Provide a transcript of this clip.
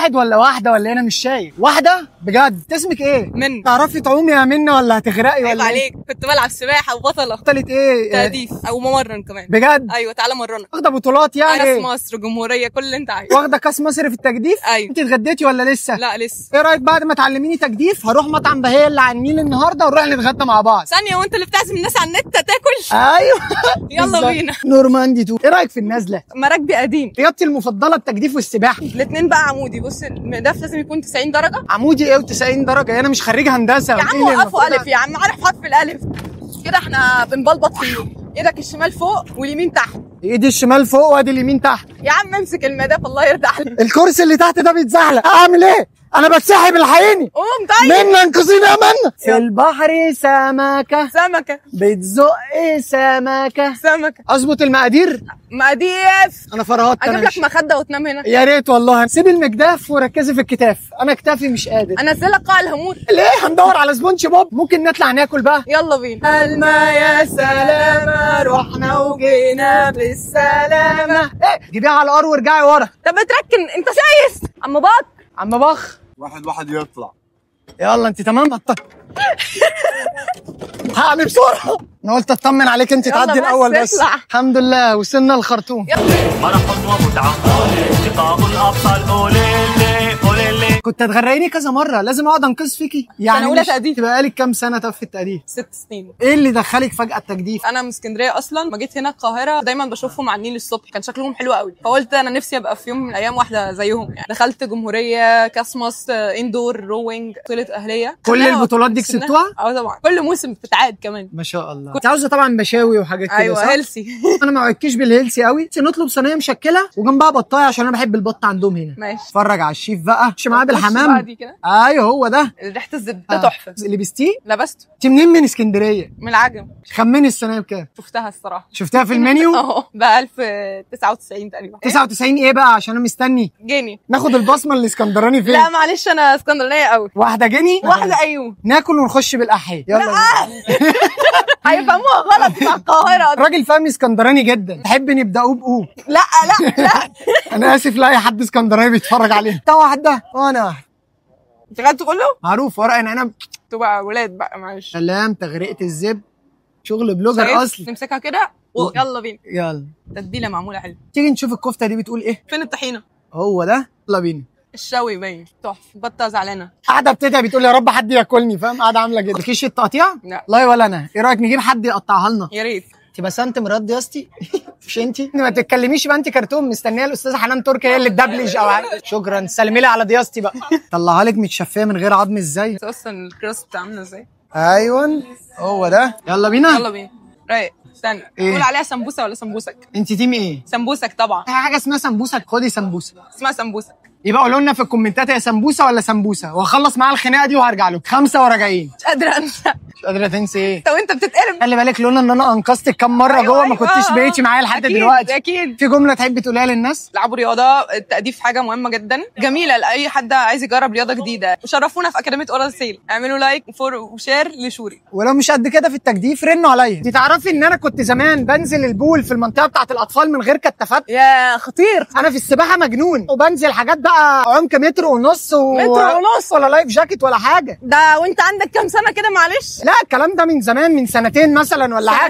واحد ولا واحده ولا انا مش شايف؟ واحده بجد. اسمك ايه؟ من تعرفي تعومي يا منى ولا هتغرقي ولا عيب عليك، كنت بلعب سباحه وبطله. بطلة ايه؟ تهديف او ممرن كمان. بجد؟ ايوه تعالى مرنا. واخده بطولات يعني؟ كاس ايه؟ مصر، جمهوريه، كل اللي انت عايزه. واخده كاس مصر في التجديف؟ ايوه. انت اتغديتي ولا لسه؟ لا لسه. ايه رايك بعد ما تعلميني تجديف هروح مطعم بهيه اللي على النيل النهارده ونروح نتغدى مع بعض؟ ثانيه، وانت اللي بتعزم الناس على النت تاكل؟ ايوه يلا بالظبط. بينا. نورماندي 2. ايه رايك في النزله؟ مراكبي قديم. رياضتي المفضله التجديف والسباحه. الاثنين بقى عمودي. بص المداف لازم يكون 90 درجه. عمودي ايه و90 درجه؟ انا مش خريج هندسه. يا عم وقفوا الف يا عم، عارف حرف الالف كده. احنا بنبلبط في ايدك الشمال فوق واليمين تحت. ايدي الشمال فوق وادي اليمين تحت. يا عم امسك المداف الله يرضى عليك. الكرسي اللي تحت ده بيتزحلق، اعمل ايه؟ انا بتسحب الحقيني. قوم طيب. منى انقذيني يا منى. في البحر سمكه سمكه بتزق سمكه. سمكه. اظبط المقادير. مقاديف. انا فرهطت. اجيب لك مخده وتنام هنا. يا ريت والله. سيب المجداف وركزي في الكتاف، انا كتافي مش قادر. انزلك قاع الهامور. ليه؟ هندور على سبونج بوب. ممكن نطلع ناكل بقى. يلا بينا. الما يا سلامة رحنا وجينا بالسلامة. ايه؟ جيبيها على الار وارجعي ورا. طب اتركن انت سايس. عم باك. عم بخ. واحد يطلع. يلا انت تمام؟ هعمل بسرعة. انا قلت اطمن عليك انت يلا تعدي الاول بس. اطلع. الحمد لله وصلنا الخرطوم. مرح ومتعة لقاء الأبطال أوليلي أوليلي. كنت هتغرقيني كذا مرة، لازم اقعد انقذ فيكي يعني. سنة أولى مش تأديف. تبقى بقالك كام سنة طب في التأديف؟ 6 سنين. ايه اللي دخلك فجأة التجديف؟ انا من اسكندريه اصلا، ما جيت هنا القاهره دايما بشوفهم على النيل الصبح، كان شكلهم حلو قوي، فقلت انا نفسي ابقى في يوم من الايام واحده زيهم يعني. دخلت جمهوريه، كاس مصر، اندور، روينج، بطوله اهليه. كل البطولات دي كسبتوها؟ اه طبعا، كل موسم بتتعاد كمان. ما شاء الله. انت عاوزه طبعا مشاوي وحاجات كده. ايوه صح؟ هيلسي. انا ما وعدكيش بالهيلسي قوي. نطلب صينيه مشكله وجنبها بطايه عشان انا بحب البط عندهم هنا. ماشي. اتفرج على الشيف بقى. مش معاه بقى بالحمام. دي كده. ايوه هو ده. ريحه الزبده تحفه. لبستيه؟ لبسته. انت منين؟ من اسكندريه؟ من العجم. خمني الصينيه بكام؟ شفتها الصراحه. شفتها في المنيو؟ اه ب 1099 تقريبا. 99 ايه بقى عشان انا مستني جنيه. ناخد البصمه الاسكندراني فين؟ لا معلش انا اسكندرانيه قوي. واحده جنيه؟ واحده ايوه. ناكل ونخش بالاحيه. يلا. هيفهموها غلط بتاع القاهره. راجل فاهم اسكندراني جدا. تحب نبداوه بقوه؟ لا لا لا. انا اسف لاي حد اسكندراني بيتفرج علينا. انت واحده وانا واحد. انت خدت كله؟ معروف ورق العنب. تبقى ولاد بقى معلش. سلام. تغرقه الزب. شغل بلوجر اصلي. تمسكها كده يلا بينا. يلا تتبيله معموله حلو. تيجي نشوف الكفته دي بتقول ايه. فين الطحينه؟ هو ده. يلا بينا. الشوي باين تحفه. بطه زعلانه. قاعده بتدعي بتقول يا رب حد ياكلني، فاهم؟ قاعده عامله كده. مالكيش التقطيع؟ لا والله ولا انا. ايه رايك نجيب حد يقطعها لنا؟ يا ريت. انت بسنت مراد يا اسطى. مش انت ما تتكلميش بقى، انت كرتون مستنيه الاستاذه حنان تركي هي اللي تدبلج او حاجه. شكرا. سلمي لي على ضياستي بقى. طلعها لك متشفيه من غير عظم ازاي؟ اصلا الكراست عامله ازاي؟ ايوه هو ده. يلا بينا. يلا بينا. رايق. استنى. إيه؟ قول عليها سمبوسه ولا سمبوسك؟ انت تيم ايه؟ سمبوسك طبعا. في حاجه اسمها سمبوسه. خدي سمبوسه. اسمها سمبوسك. يبقى قولوا لنا في الكومنتات هي سمبوسه ولا سمبوسه، واخلص معاها الخناقه دي وهرجع لكم 5 وراجعين. مش قادره انسى. مش قادره تنسي ايه؟ طب انت بتتقلب. خلي بالك لولا ان انا انقذتك كام مره أيوة جوه ما أيوة. كنتش بقيتي معايا لحد أكيد دلوقتي. اكيد. في جمله تحب تقولها للناس؟ لعبوا رياضه. التأديف حاجه مهمه جدا جميله لاي حد عايز يجرب رياضه جديده. وشرفونا في اكاديميه اورال سيل. اعملوا لايك وشير لشوري. ولو مش قد كده في التجديف رنوا عليا. انت تعرفي ان انا كنت زمان بنزل البول في المنطقه بتاعه الاطفال من غير كتافات؟ يا خطير. انا في السباحه مجنون، وبنزل حاجات بقى عمق متر ونص متر ونص ولا لايف جاكيت ولا حاجه. ده وانت عندك كام سنه كده معلش؟ لا الكلام ده من زمان، من سنتين مثلا ولا حاجه.